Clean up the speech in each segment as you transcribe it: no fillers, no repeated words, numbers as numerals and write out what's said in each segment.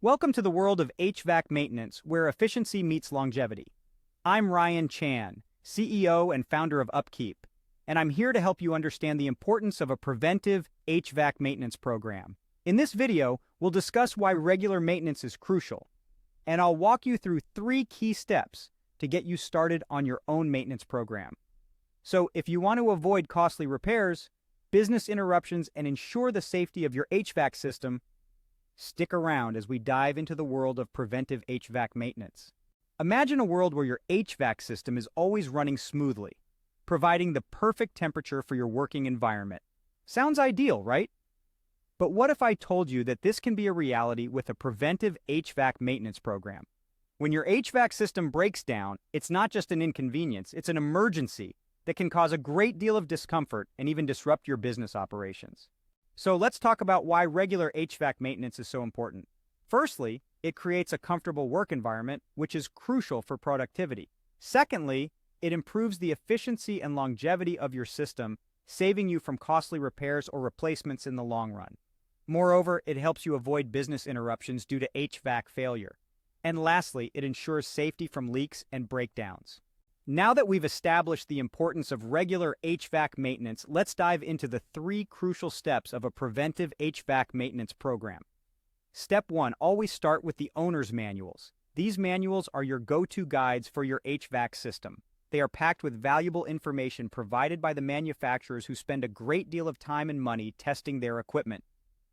Welcome to the world of HVAC maintenance, where efficiency meets longevity. I'm Ryan Chan, CEO and founder of UpKeep, and I'm here to help you understand the importance of a preventive HVAC maintenance program. In this video, we'll discuss why regular maintenance is crucial, and I'll walk you through 3 key steps to get you started on your own maintenance program. So, if you want to avoid costly repairs, business interruptions, and ensure the safety of your HVAC system, stick around as we dive into the world of preventive HVAC maintenance. Imagine a world where your HVAC system is always running smoothly, providing the perfect temperature for your working environment. Sounds ideal, right? But what if I told you that this can be a reality with a preventive HVAC maintenance program? When your HVAC system breaks down, it's not just an inconvenience, it's an emergency that can cause a great deal of discomfort and even disrupt your business operations. So let's talk about why regular HVAC maintenance is so important. Firstly, it creates a comfortable work environment, which is crucial for productivity. Secondly, it improves the efficiency and longevity of your system, saving you from costly repairs or replacements in the long run. Moreover, it helps you avoid business interruptions due to HVAC failure. And lastly, it ensures safety from leaks and breakdowns. Now that we've established the importance of regular HVAC maintenance, let's dive into the 3 crucial steps of a preventive HVAC maintenance program. Step 1, always start with the owner's manuals. These manuals are your go-to guides for your HVAC system. They are packed with valuable information provided by the manufacturers who spend a great deal of time and money testing their equipment.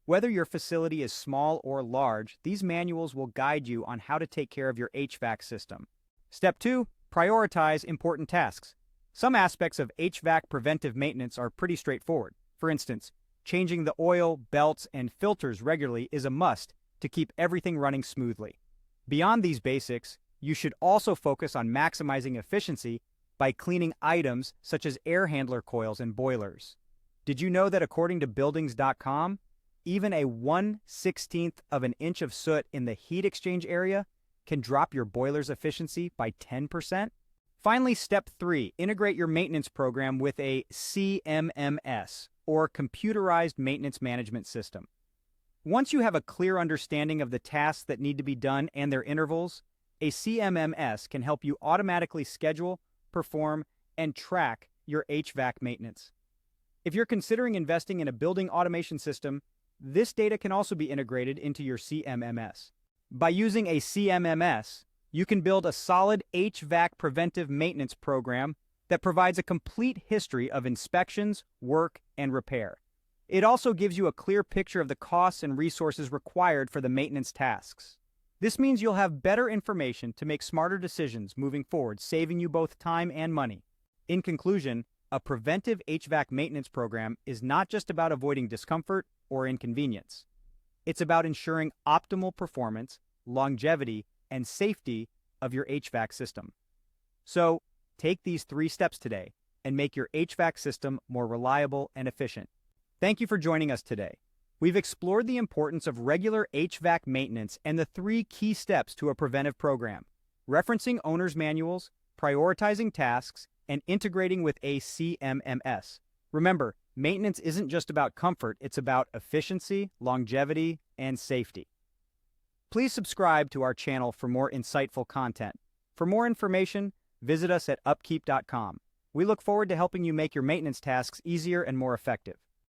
Whether your facility is small or large, these manuals will guide you on how to take care of your HVAC system. Step 2, prioritize important tasks. Some aspects of HVAC preventive maintenance are pretty straightforward. For instance, changing the oil, belts, and filters regularly is a must to keep everything running smoothly. Beyond these basics, you should also focus on maximizing efficiency by cleaning items such as air handler coils and boilers. Did you know that according to buildings.com, even a 1/16th of an inch of soot in the heat exchange area can drop your boiler's efficiency by 10%? Finally, step 3, integrate your maintenance program with a CMMS, or Computerized Maintenance Management System. Once you have a clear understanding of the tasks that need to be done and their intervals, a CMMS can help you automatically schedule, perform, and track your HVAC maintenance. If you're considering investing in a building automation system, this data can also be integrated into your CMMS. By using a CMMS, you can build a solid HVAC preventive maintenance program that provides a complete history of inspections, work, and repair. It also gives you a clear picture of the costs and resources required for the maintenance tasks. This means you'll have better information to make smarter decisions moving forward, saving you both time and money. In conclusion, a preventive HVAC maintenance program is not just about avoiding discomfort or inconvenience. It's about ensuring optimal performance, longevity, and safety of your HVAC system. So, take these 3 steps today and make your HVAC system more reliable and efficient. Thank you for joining us today. We've explored the importance of regular HVAC maintenance and the 3 key steps to a preventive program: referencing owner's manuals, prioritizing tasks, and integrating with a CMMS. Remember, maintenance isn't just about comfort, it's about efficiency, longevity, and safety. Please subscribe to our channel for more insightful content. For more information, visit us at upkeep.com. We look forward to helping you make your maintenance tasks easier and more effective.